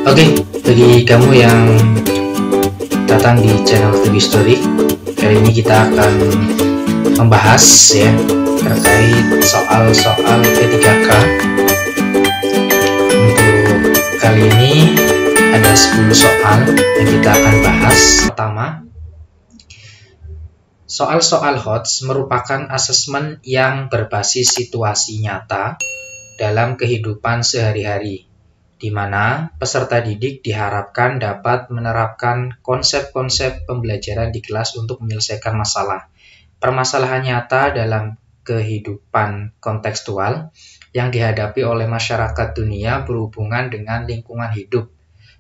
Oke, bagi kamu yang datang di channel TV Story, kali ini kita akan membahas ya terkait soal-soal P3K. Untuk kali ini ada 10 soal yang kita akan bahas. Pertama, soal-soal HOTS merupakan asesmen yang berbasis situasi nyata dalam kehidupan sehari-hari, di mana peserta didik diharapkan dapat menerapkan konsep-konsep pembelajaran di kelas untuk menyelesaikan permasalahan nyata dalam kehidupan kontekstual yang dihadapi oleh masyarakat dunia berhubungan dengan lingkungan hidup,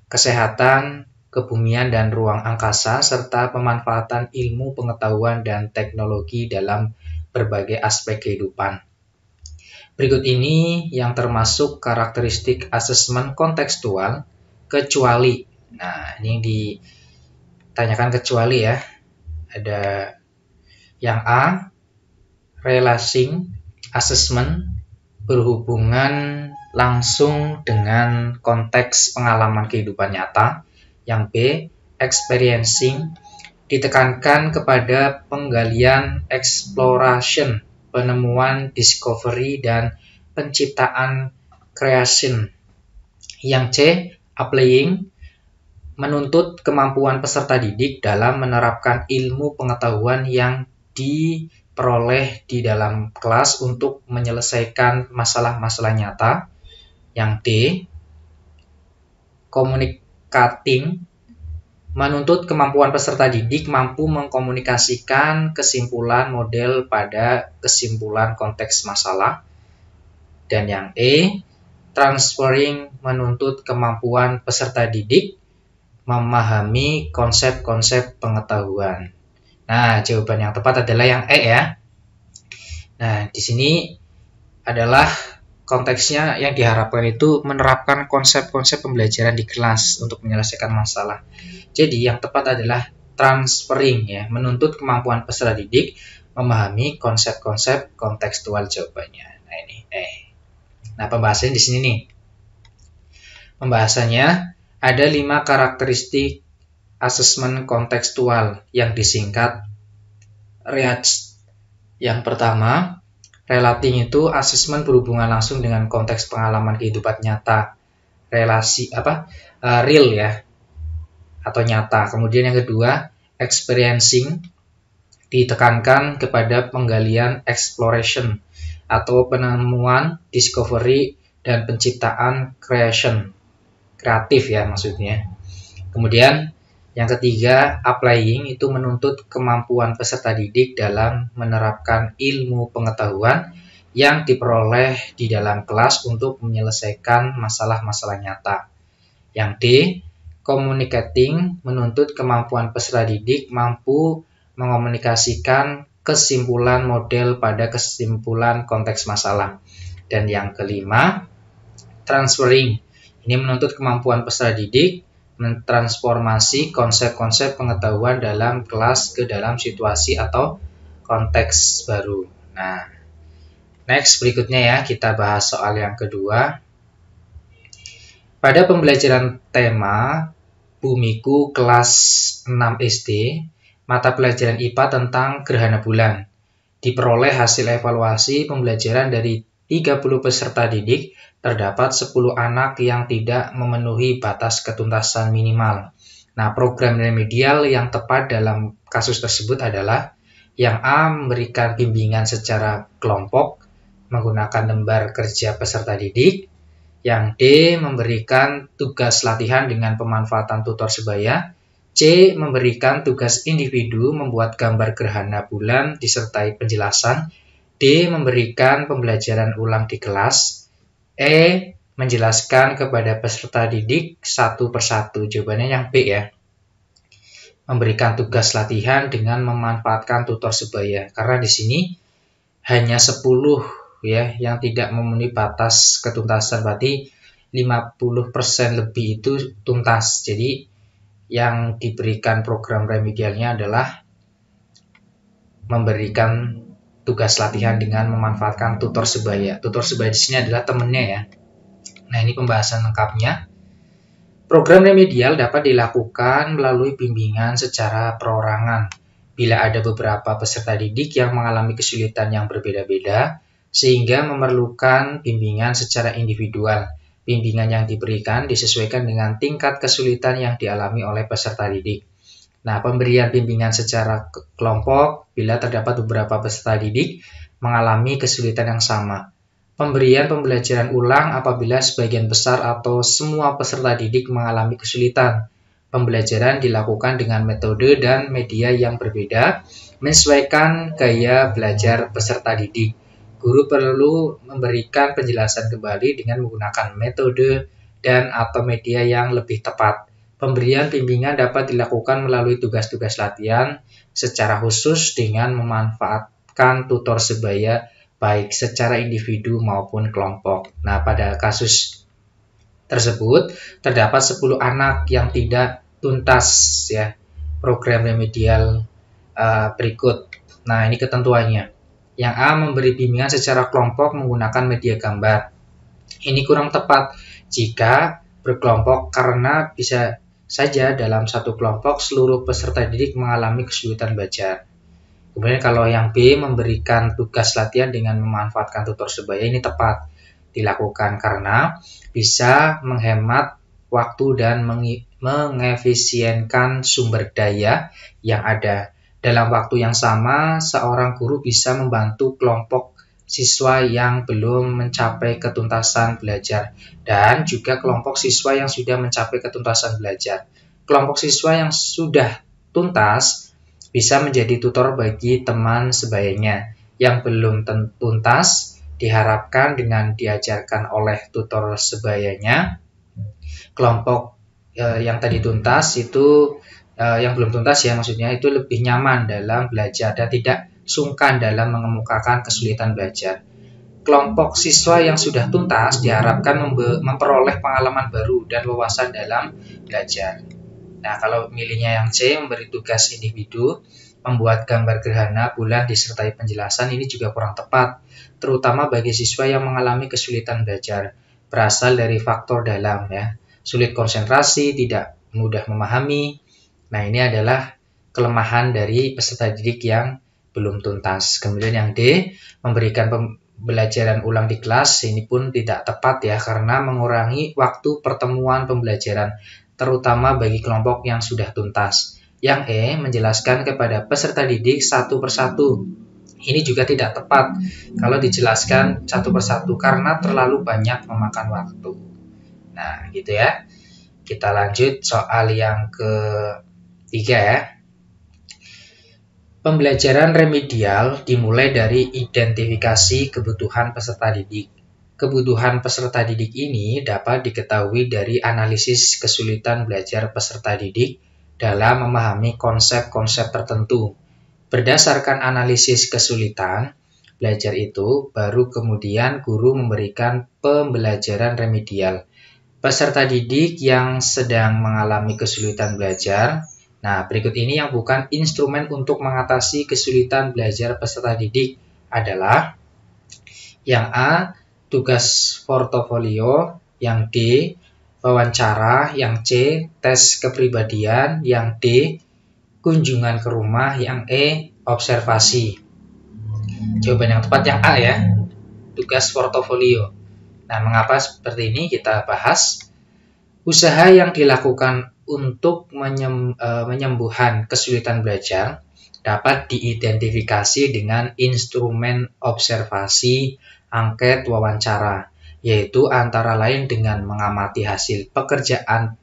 kesehatan, kebumian dan ruang angkasa, serta pemanfaatan ilmu pengetahuan dan teknologi dalam berbagai aspek kehidupan. Berikut ini yang termasuk karakteristik asesmen kontekstual kecuali. Nah, ini yang ditanyakan kecuali ya. Ada yang A, relating assessment berhubungan langsung dengan konteks pengalaman kehidupan nyata. Yang B, experiencing ditekankan kepada penggalian exploration, penemuan, discovery, dan penciptaan, creation. Yang C, applying, menuntut kemampuan peserta didik dalam menerapkan ilmu pengetahuan yang diperoleh di dalam kelas untuk menyelesaikan masalah-masalah nyata. Yang D, communicating, menuntut kemampuan peserta didik mampu mengkomunikasikan kesimpulan model pada kesimpulan konteks masalah. Dan yang E, transferring, menuntut kemampuan peserta didik memahami konsep-konsep pengetahuan. Nah, jawaban yang tepat adalah yang E ya. Nah, di sini adalah konteksnya yang diharapkan itu menerapkan konsep-konsep pembelajaran di kelas untuk menyelesaikan masalah. Jadi yang tepat adalah transferring ya, menuntut kemampuan peserta didik memahami konsep-konsep kontekstual jawabannya. Nah ini Nah pembahasannya di sini nih. Pembahasannya ada 5 karakteristik asesmen kontekstual yang disingkat REACH. Yang pertama, relating itu asesmen berhubungan langsung dengan konteks pengalaman kehidupan nyata, real ya, atau nyata. Kemudian yang kedua, experiencing ditekankan kepada penggalian exploration atau penemuan, discovery, dan penciptaan, creation, kreatif ya maksudnya. Kemudian yang ketiga, applying itu menuntut kemampuan peserta didik dalam menerapkan ilmu pengetahuan yang diperoleh di dalam kelas untuk menyelesaikan masalah-masalah nyata. Yang D, communicating, menuntut kemampuan peserta didik mampu mengomunikasikan kesimpulan model pada kesimpulan konteks masalah. Dan yang kelima, transferring, ini menuntut kemampuan peserta didik mentransformasi konsep-konsep pengetahuan dalam kelas ke dalam situasi atau konteks baru. Nah, next berikutnya ya, kita bahas soal yang kedua. Pada pembelajaran tema Bumiku kelas 6 SD, mata pelajaran IPA tentang gerhana bulan, diperoleh hasil evaluasi pembelajaran dari 30 peserta didik, terdapat 10 anak yang tidak memenuhi batas ketuntasan minimal. Nah, program remedial yang tepat dalam kasus tersebut adalah yang A, memberikan bimbingan secara kelompok menggunakan lembar kerja peserta didik. Yang D, memberikan tugas latihan dengan pemanfaatan tutor sebaya. C, memberikan tugas individu membuat gambar gerhana bulan disertai penjelasan. D, memberikan pembelajaran ulang di kelas. E, menjelaskan kepada peserta didik satu persatu. Jawabannya yang B ya. Memberikan tugas latihan dengan memanfaatkan tutor sebaya. Karena di sini hanya 10 ya yang tidak memenuhi batas ketuntasan, berarti 50% lebih itu tuntas. Jadi yang diberikan program remedialnya adalah memberikan tugas latihan dengan memanfaatkan tutor sebaya. Tutor sebaya di sini adalah temennya ya. Nah, ini pembahasan lengkapnya. Program remedial dapat dilakukan melalui bimbingan secara perorangan. Bila ada beberapa peserta didik yang mengalami kesulitan yang berbeda-beda, sehingga memerlukan bimbingan secara individual. Bimbingan yang diberikan disesuaikan dengan tingkat kesulitan yang dialami oleh peserta didik. Nah, pemberian bimbingan secara kelompok bila terdapat beberapa peserta didik mengalami kesulitan yang sama. Pemberian pembelajaran ulang apabila sebagian besar atau semua peserta didik mengalami kesulitan. Pembelajaran dilakukan dengan metode dan media yang berbeda, menyesuaikan gaya belajar peserta didik. Guru perlu memberikan penjelasan kembali dengan menggunakan metode dan atau media yang lebih tepat. Pemberian bimbingan dapat dilakukan melalui tugas-tugas latihan secara khusus dengan memanfaatkan tutor sebaya baik secara individu maupun kelompok. Nah, pada kasus tersebut terdapat 10 anak yang tidak tuntas ya program remedial berikut. Nah, ini ketentuannya. Yang A, memberi bimbingan secara kelompok menggunakan media gambar. Ini kurang tepat jika berkelompok karena bisa saja dalam satu kelompok seluruh peserta didik mengalami kesulitan belajar. Kemudian kalau yang B, memberikan tugas latihan dengan memanfaatkan tutor sebaya, ini tepat dilakukan karena bisa menghemat waktu dan mengefisienkan sumber daya yang ada. Dalam waktu yang sama, seorang guru bisa membantu kelompok siswa yang belum mencapai ketuntasan belajar dan juga kelompok siswa yang sudah mencapai ketuntasan belajar. Kelompok siswa yang sudah tuntas bisa menjadi tutor bagi teman sebayanya. Yang belum tuntas diharapkan dengan diajarkan oleh tutor sebayanya. Kelompok yang tadi tuntas itu, yang belum tuntas ya maksudnya, itu lebih nyaman dalam belajar dan tidak sungkan dalam mengemukakan kesulitan belajar. Kelompok siswa yang sudah tuntas diharapkan memperoleh pengalaman baru dan wawasan dalam belajar. Nah, kalau milihnya yang C, memberi tugas individu, membuat gambar gerhana bulan disertai penjelasan, ini juga kurang tepat, terutama bagi siswa yang mengalami kesulitan belajar, berasal dari faktor dalam ya, sulit konsentrasi, tidak mudah memahami. Nah, ini adalah kelemahan dari peserta didik yang belum tuntas. Kemudian yang D, memberikan pembelajaran ulang di kelas, ini pun tidak tepat ya, karena mengurangi waktu pertemuan pembelajaran, terutama bagi kelompok yang sudah tuntas. Yang E, menjelaskan kepada peserta didik satu persatu. Ini juga tidak tepat kalau dijelaskan satu persatu karena terlalu banyak memakan waktu. Nah, gitu ya. Kita lanjut soal yang ketiga ya. Pembelajaran remedial dimulai dari identifikasi kebutuhan peserta didik. Kebutuhan peserta didik ini dapat diketahui dari analisis kesulitan belajar peserta didik dalam memahami konsep-konsep tertentu. Berdasarkan analisis kesulitan belajar itu, baru kemudian guru memberikan pembelajaran remedial. Peserta didik yang sedang mengalami kesulitan belajar. Nah, berikut ini yang bukan instrumen untuk mengatasi kesulitan belajar peserta didik adalah yang A, tugas portofolio, yang D, wawancara, yang C, tes kepribadian, yang D, kunjungan ke rumah, yang E, observasi. Jawaban yang tepat yang A ya, tugas portofolio. Nah, mengapa seperti ini kita bahas. Usaha yang dilakukan untuk menyembuhan kesulitan belajar dapat diidentifikasi dengan instrumen observasi, angket, wawancara, yaitu antara lain dengan mengamati hasil pekerjaan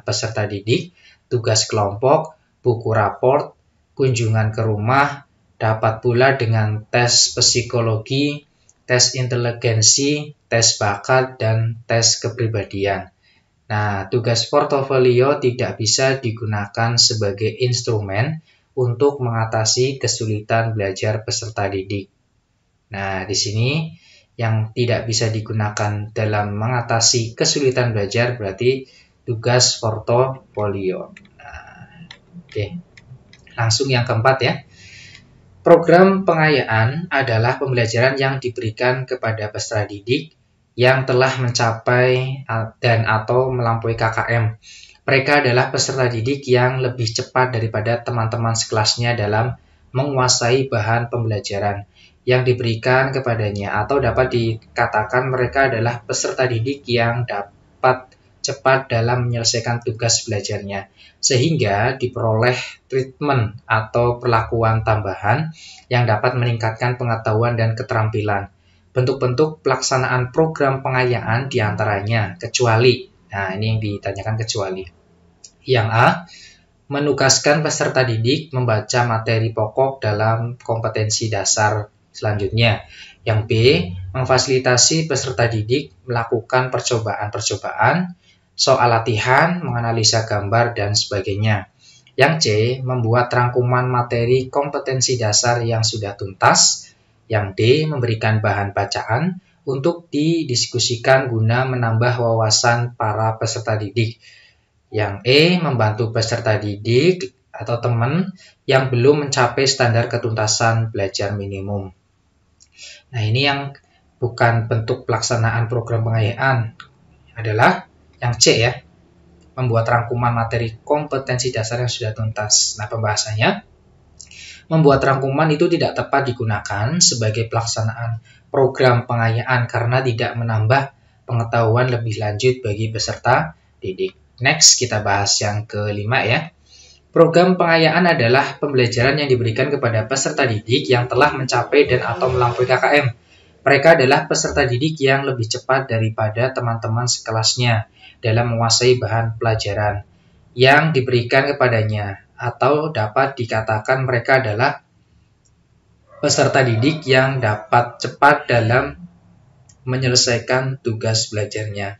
peserta didik, tugas kelompok, buku raport, kunjungan ke rumah, dapat pula dengan tes psikologi, tes inteligensi, tes bakat, dan tes kepribadian. Nah, tugas portofolio tidak bisa digunakan sebagai instrumen untuk mengatasi kesulitan belajar peserta didik. Nah, di sini yang tidak bisa digunakan dalam mengatasi kesulitan belajar berarti tugas portofolio. Nah, oke. Langsung yang keempat ya. Program pengayaan adalah pembelajaran yang diberikan kepada peserta didik yang telah mencapai dan atau melampaui KKM. Mereka adalah peserta didik yang lebih cepat daripada teman-teman sekelasnya dalam menguasai bahan pembelajaran yang diberikan kepadanya, atau dapat dikatakan mereka adalah peserta didik yang dapat cepat dalam menyelesaikan tugas belajarnya, sehingga diperoleh treatment atau perlakuan tambahan yang dapat meningkatkan pengetahuan dan keterampilan. Bentuk-bentuk pelaksanaan program pengayaan diantaranya kecuali, nah ini yang ditanyakan kecuali. Yang A, menugaskan peserta didik membaca materi pokok dalam kompetensi dasar selanjutnya. Yang B, memfasilitasi peserta didik melakukan percobaan-percobaan, soal latihan, menganalisa gambar, dan sebagainya. Yang C, membuat rangkuman materi kompetensi dasar yang sudah tuntas. Yang D, memberikan bahan bacaan untuk didiskusikan guna menambah wawasan para peserta didik. Yang E, membantu peserta didik atau teman yang belum mencapai standar ketuntasan belajar minimum. Nah, ini yang bukan bentuk pelaksanaan program pengayaan adalah yang C ya, membuat rangkuman materi kompetensi dasar yang sudah tuntas. Nah, pembahasannya, membuat rangkuman itu tidak tepat digunakan sebagai pelaksanaan program pengayaan karena tidak menambah pengetahuan lebih lanjut bagi peserta didik. Next, kita bahas yang kelima ya. Program pengayaan adalah pembelajaran yang diberikan kepada peserta didik yang telah mencapai dan atau melampaui KKM. Mereka adalah peserta didik yang lebih cepat daripada teman-teman sekelasnya dalam menguasai bahan pelajaran yang diberikan kepadanya, atau dapat dikatakan mereka adalah peserta didik yang dapat cepat dalam menyelesaikan tugas belajarnya,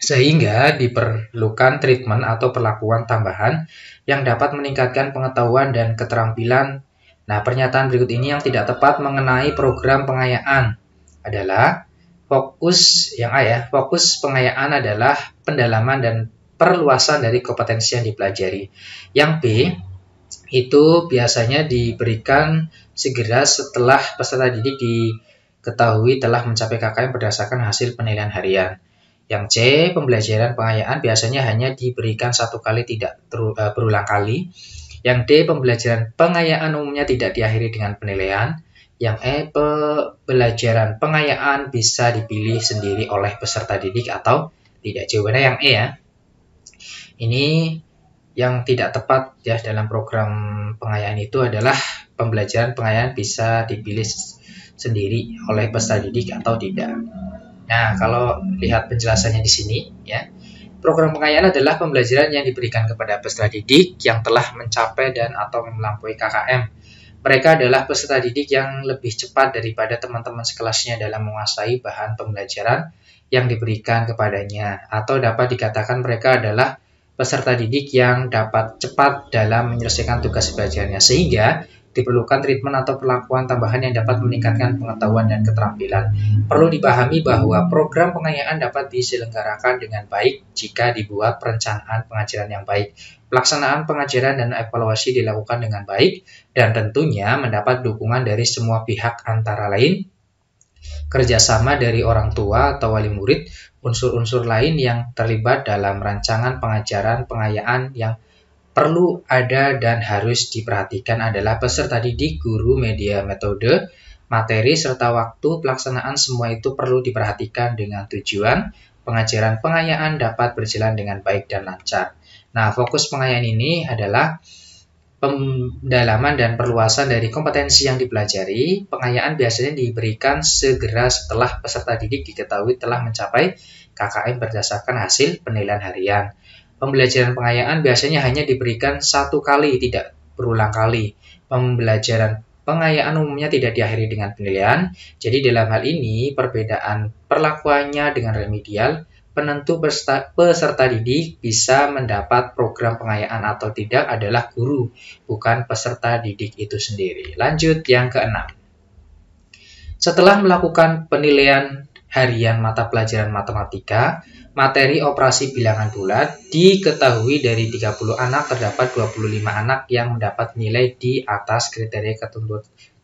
sehingga diperlukan treatment atau perlakuan tambahan yang dapat meningkatkan pengetahuan dan keterampilan. Nah, pernyataan berikut ini yang tidak tepat mengenai program pengayaan adalah fokus yang A ya. Fokus pengayaan adalah pendalaman dan perluasan dari kompetensi yang dipelajari. Yang B, itu biasanya diberikan segera setelah peserta didik diketahui telah mencapai KKM berdasarkan hasil penilaian harian. Yang C, pembelajaran pengayaan biasanya hanya diberikan satu kali, tidak berulang kali. Yang D, pembelajaran pengayaan umumnya tidak diakhiri dengan penilaian. Yang E, pembelajaran pengayaan bisa dipilih sendiri oleh peserta didik atau tidak. Jawabannya yang E ya. Ini yang tidak tepat ya dalam program pengayaan itu adalah pembelajaran pengayaan bisa dipilih sendiri oleh peserta didik atau tidak. Nah, kalau lihat penjelasannya di sini, ya, program pengayaan adalah pembelajaran yang diberikan kepada peserta didik yang telah mencapai dan atau melampaui KKM. Mereka adalah peserta didik yang lebih cepat daripada teman-teman sekelasnya dalam menguasai bahan pembelajaran yang diberikan kepadanya, atau dapat dikatakan mereka adalah peserta didik yang dapat cepat dalam menyelesaikan tugas belajarnya, sehingga diperlukan treatment atau perlakuan tambahan yang dapat meningkatkan pengetahuan dan keterampilan. Perlu dipahami bahwa program pengayaan dapat diselenggarakan dengan baik jika dibuat perencanaan pengajaran yang baik, pelaksanaan pengajaran dan evaluasi dilakukan dengan baik, dan tentunya mendapat dukungan dari semua pihak antara lain kerjasama dari orang tua atau wali murid, unsur-unsur lain yang terlibat dalam rancangan pengajaran pengayaan. Yang perlu ada dan harus diperhatikan adalah peserta didik, guru, media, metode, materi, serta waktu pelaksanaan. Semua itu perlu diperhatikan dengan tujuan pengajaran pengayaan dapat berjalan dengan baik dan lancar. Nah, fokus pengayaan ini adalah pendalaman dan perluasan dari kompetensi yang dipelajari. Pengayaan biasanya diberikan segera setelah peserta didik diketahui telah mencapai KKM berdasarkan hasil penilaian harian. Pembelajaran pengayaan biasanya hanya diberikan satu kali, tidak berulang kali. Pembelajaran pengayaan umumnya tidak diakhiri dengan penilaian. Jadi dalam hal ini perbedaan perlakuannya dengan remedial. Penentu peserta didik bisa mendapat program pengayaan atau tidak adalah guru, bukan peserta didik itu sendiri. Lanjut yang keenam. Setelah melakukan penilaian harian mata pelajaran matematika, materi operasi bilangan bulat, diketahui dari 30 anak terdapat 25 anak yang mendapat nilai di atas kriteria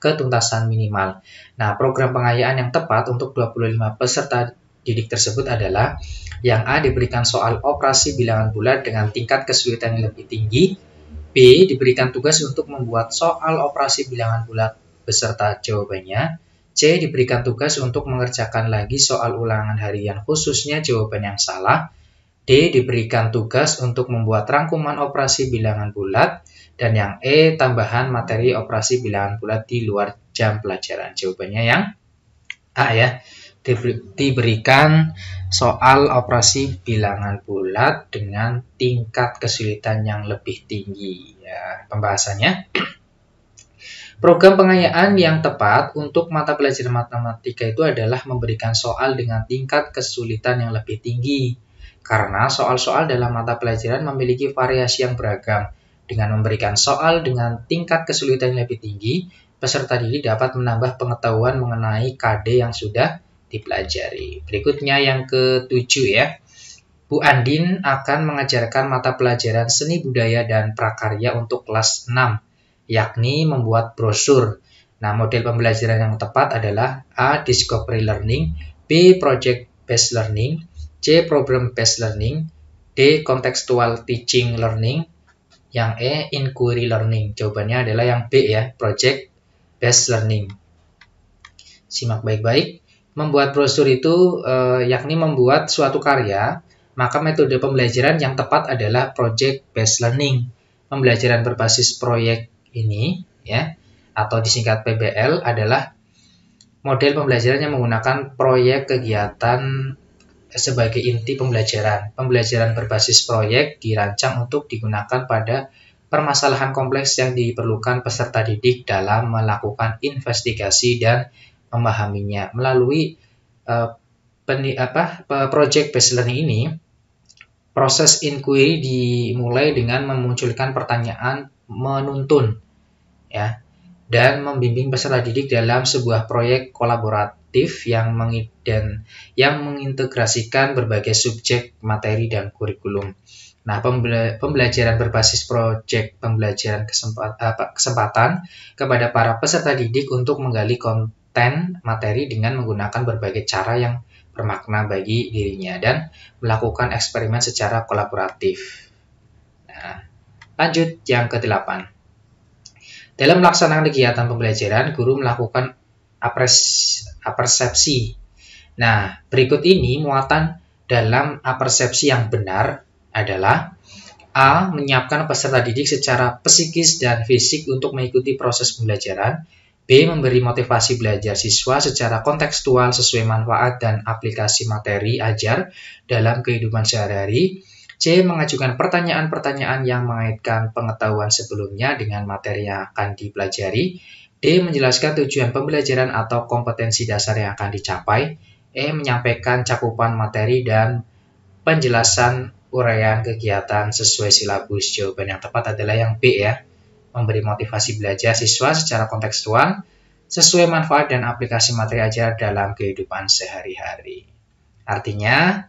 ketuntasan minimal. Nah, program pengayaan yang tepat untuk 25 peserta didik tersebut adalah yang A diberikan soal operasi bilangan bulat dengan tingkat kesulitan yang lebih tinggi, B diberikan tugas untuk membuat soal operasi bilangan bulat beserta jawabannya, C diberikan tugas untuk mengerjakan lagi soal ulangan harian khususnya jawaban yang salah, D diberikan tugas untuk membuat rangkuman operasi bilangan bulat, dan yang E tambahan materi operasi bilangan bulat di luar jam pelajaran. Jawabannya yang A ya, diberikan soal operasi bilangan bulat dengan tingkat kesulitan yang lebih tinggi. Ya, pembahasannya. Program pengayaan yang tepat untuk mata pelajaran matematika itu adalah memberikan soal dengan tingkat kesulitan yang lebih tinggi. Karena soal-soal dalam mata pelajaran memiliki variasi yang beragam. Dengan memberikan soal dengan tingkat kesulitan yang lebih tinggi, peserta didik dapat menambah pengetahuan mengenai KD yang sudah dipelajari. Berikutnya yang ke-7 ya. Bu Andin akan mengajarkan mata pelajaran seni budaya dan prakarya untuk kelas 6, yakni membuat brosur. Nah, model pembelajaran yang tepat adalah A. Discovery Learning, B. Project Based Learning, C. Problem Based Learning, D. Contextual Teaching Learning, yang E. Inquiry Learning. Jawabannya adalah yang B ya, Project Based Learning. Simak baik-baik. Membuat brosur itu yakni membuat suatu karya, maka metode pembelajaran yang tepat adalah Project Based Learning. Pembelajaran berbasis proyek ini ya, atau disingkat PBL, adalah model pembelajaran yang menggunakan proyek kegiatan sebagai inti pembelajaran. Pembelajaran berbasis proyek dirancang untuk digunakan pada permasalahan kompleks yang diperlukan peserta didik dalam melakukan investigasi dan memahaminya. Melalui project based learning ini, proses inquiry dimulai dengan memunculkan pertanyaan menuntun ya, dan membimbing peserta didik dalam sebuah proyek kolaboratif yang mengintegrasikan berbagai subjek, materi, dan kurikulum. Nah, pembelajaran berbasis proyek pembelajaran kesempatan kepada para peserta didik untuk menggali konten materi dengan menggunakan berbagai cara yang bermakna bagi dirinya dan melakukan eksperimen secara kolaboratif. Nah, lanjut yang ke-8. Dalam melaksanakan kegiatan pembelajaran, guru melakukan apersepsi. Nah, berikut ini muatan dalam apersepsi yang benar adalah A. Menyiapkan peserta didik secara psikis dan fisik untuk mengikuti proses pembelajaran. B. Memberi motivasi belajar siswa secara kontekstual sesuai manfaat dan aplikasi materi ajar dalam kehidupan sehari-hari. C. Mengajukan pertanyaan-pertanyaan yang mengaitkan pengetahuan sebelumnya dengan materi yang akan dipelajari. D. Menjelaskan tujuan pembelajaran atau kompetensi dasar yang akan dicapai. E. Menyampaikan cakupan materi dan penjelasan uraian kegiatan sesuai silabus. Jawaban yang tepat adalah yang B ya. Memberi motivasi belajar siswa secara kontekstual sesuai manfaat dan aplikasi materi ajar dalam kehidupan sehari-hari. Artinya,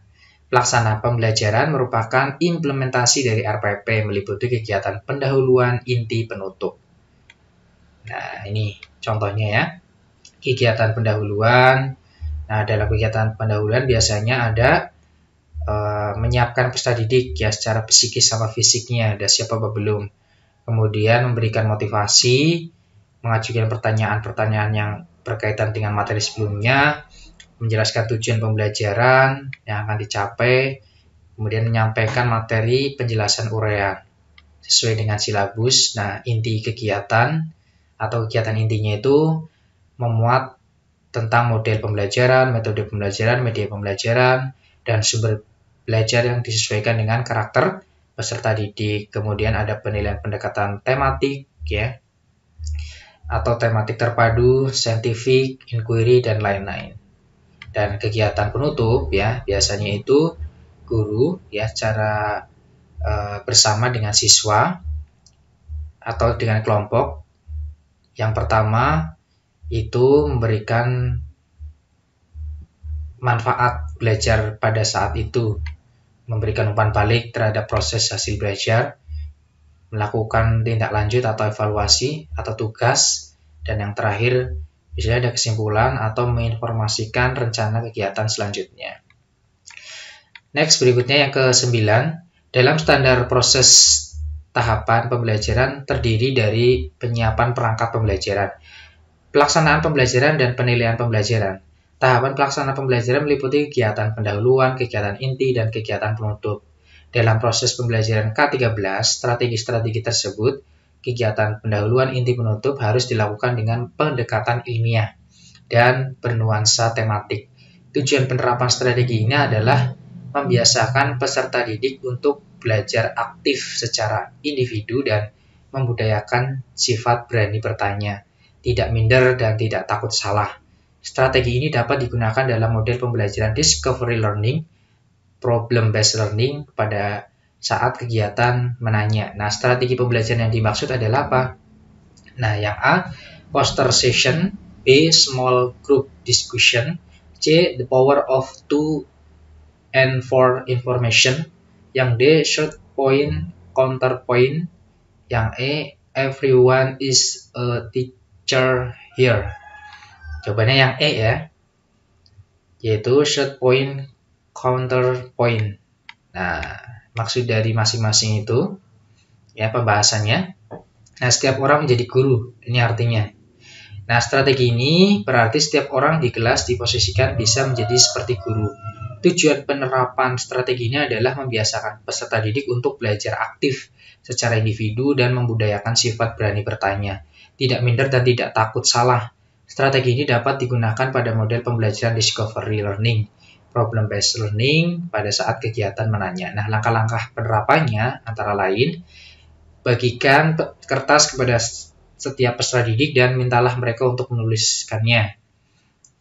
pelaksanaan pembelajaran merupakan implementasi dari RPP meliputi kegiatan pendahuluan, inti, penutup. Nah, ini contohnya ya. Kegiatan pendahuluan. Nah, dalam kegiatan pendahuluan biasanya ada menyiapkan peserta didik ya secara psikis sama fisiknya, ada siapa apa belum. Kemudian memberikan motivasi, mengajukan pertanyaan-pertanyaan yang berkaitan dengan materi sebelumnya, menjelaskan tujuan pembelajaran yang akan dicapai, kemudian menyampaikan materi penjelasan uraian sesuai dengan silabus. Nah, inti kegiatan atau kegiatan intinya itu memuat tentang model pembelajaran, metode pembelajaran, media pembelajaran, dan sumber belajar yang disesuaikan dengan karakter peserta didik. Kemudian ada penilaian pendekatan tematik ya, atau tematik terpadu, saintifik, inquiry, dan lain-lain. Dan kegiatan penutup ya biasanya itu guru ya secara bersama dengan siswa atau dengan kelompok. Yang pertama itu memberikan manfaat belajar pada saat itu, memberikan umpan balik terhadap proses hasil belajar, melakukan tindak lanjut atau evaluasi atau tugas, dan yang terakhir biasanya ada kesimpulan atau menginformasikan rencana kegiatan selanjutnya. Next, berikutnya yang ke-9. Dalam standar proses tahapan pembelajaran terdiri dari penyiapan perangkat pembelajaran, pelaksanaan pembelajaran, dan penilaian pembelajaran. Tahapan pelaksanaan pembelajaran meliputi kegiatan pendahuluan, kegiatan inti, dan kegiatan penutup. Dalam proses pembelajaran K13, strategi-strategi tersebut, kegiatan pendahuluan, inti, penutup harus dilakukan dengan pendekatan ilmiah dan bernuansa tematik. Tujuan penerapan strategi ini adalah membiasakan peserta didik untuk belajar aktif secara individu dan membudayakan sifat berani bertanya, tidak minder, dan tidak takut salah. Strategi ini dapat digunakan dalam model pembelajaran discovery learning, problem-based learning pada saat kegiatan menanya. Nah, strategi pembelajaran yang dimaksud adalah apa? Nah, yang A, poster session, B, small group discussion, C, the power of 2 and 4 information, yang D, short point, counterpoint, yang E, everyone is a teacher here. Jawabannya yang E ya, yaitu short point, counterpoint. Nah, maksud dari masing-masing itu ya pembahasannya. Nah, setiap orang menjadi guru, ini artinya. Nah, strategi ini berarti setiap orang di kelas diposisikan bisa menjadi seperti guru. Tujuan penerapan strategi ini adalah membiasakan peserta didik untuk belajar aktif secara individu dan membudayakan sifat berani bertanya, tidak minder dan tidak takut salah. Strategi ini dapat digunakan pada model pembelajaran discovery learning, problem-based learning pada saat kegiatan menanya. Nah, langkah-langkah penerapannya antara lain, bagikan kertas kepada setiap peserta didik dan mintalah mereka untuk menuliskannya.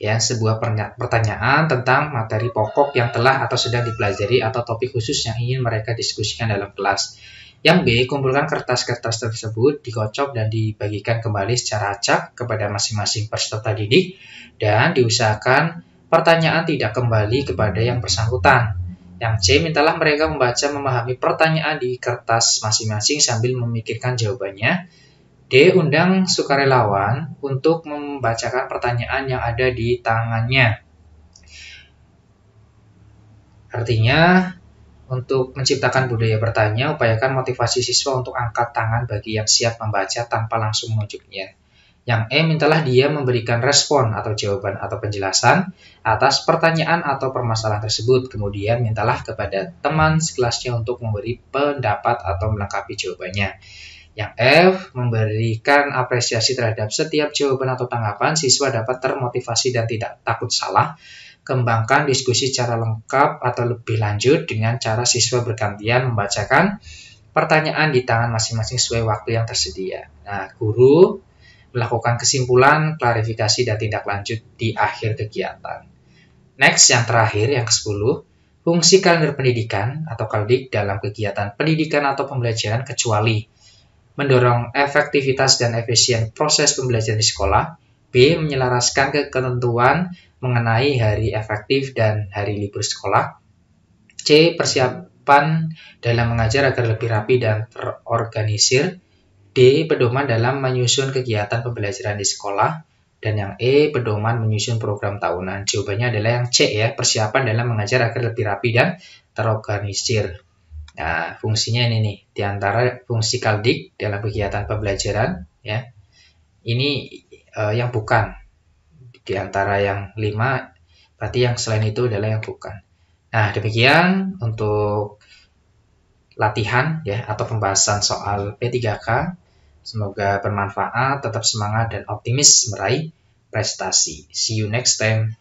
Ya, sebuah pertanyaan tentang materi pokok yang telah atau sedang dipelajari atau topik khusus yang ingin mereka diskusikan dalam kelas. Yang B, kumpulkan kertas-kertas tersebut, dikocok dan dibagikan kembali secara acak kepada masing-masing peserta didik dan diusahakan pertanyaan tidak kembali kepada yang bersangkutan. Yang C, mintalah mereka membaca memahami pertanyaan di kertas masing-masing sambil memikirkan jawabannya. D, undang sukarelawan untuk membacakan pertanyaan yang ada di tangannya. Artinya, untuk menciptakan budaya bertanya, upayakan motivasi siswa untuk angkat tangan bagi yang siap membaca tanpa langsung menunjuknya. Yang E, mintalah dia memberikan respon atau jawaban atau penjelasan atas pertanyaan atau permasalahan tersebut. Kemudian mintalah kepada teman sekelasnya untuk memberi pendapat atau melengkapi jawabannya. Yang F, memberikan apresiasi terhadap setiap jawaban atau tanggapan, siswa dapat termotivasi dan tidak takut salah. Kembangkan diskusi secara lengkap atau lebih lanjut dengan cara siswa bergantian membacakan pertanyaan di tangan masing-masing sesuai waktu yang tersedia. Nah, guru melakukan kesimpulan, klarifikasi, dan tindak lanjut di akhir kegiatan. Next, yang terakhir, yang ke-10, fungsi kalender pendidikan atau KALDIK dalam kegiatan pendidikan atau pembelajaran kecuali mendorong efektivitas dan efisien proses pembelajaran di sekolah, B, menyelaraskan ketentuan mengenai hari efektif dan hari libur sekolah, C, persiapan dalam mengajar agar lebih rapi dan terorganisir, D, pedoman dalam menyusun kegiatan pembelajaran di sekolah, dan yang E, pedoman menyusun program tahunan. Jawabannya adalah yang C ya, persiapan dalam mengajar agar lebih rapi dan terorganisir. Nah, fungsinya ini nih, di antara fungsi KALDIK dalam kegiatan pembelajaran, ya, ini yang bukan. Di antara yang 5, berarti yang selain itu adalah yang bukan. Nah, demikian untuk latihan ya atau pembahasan soal P3K. Semoga bermanfaat, tetap semangat dan optimis meraih prestasi. See you next time.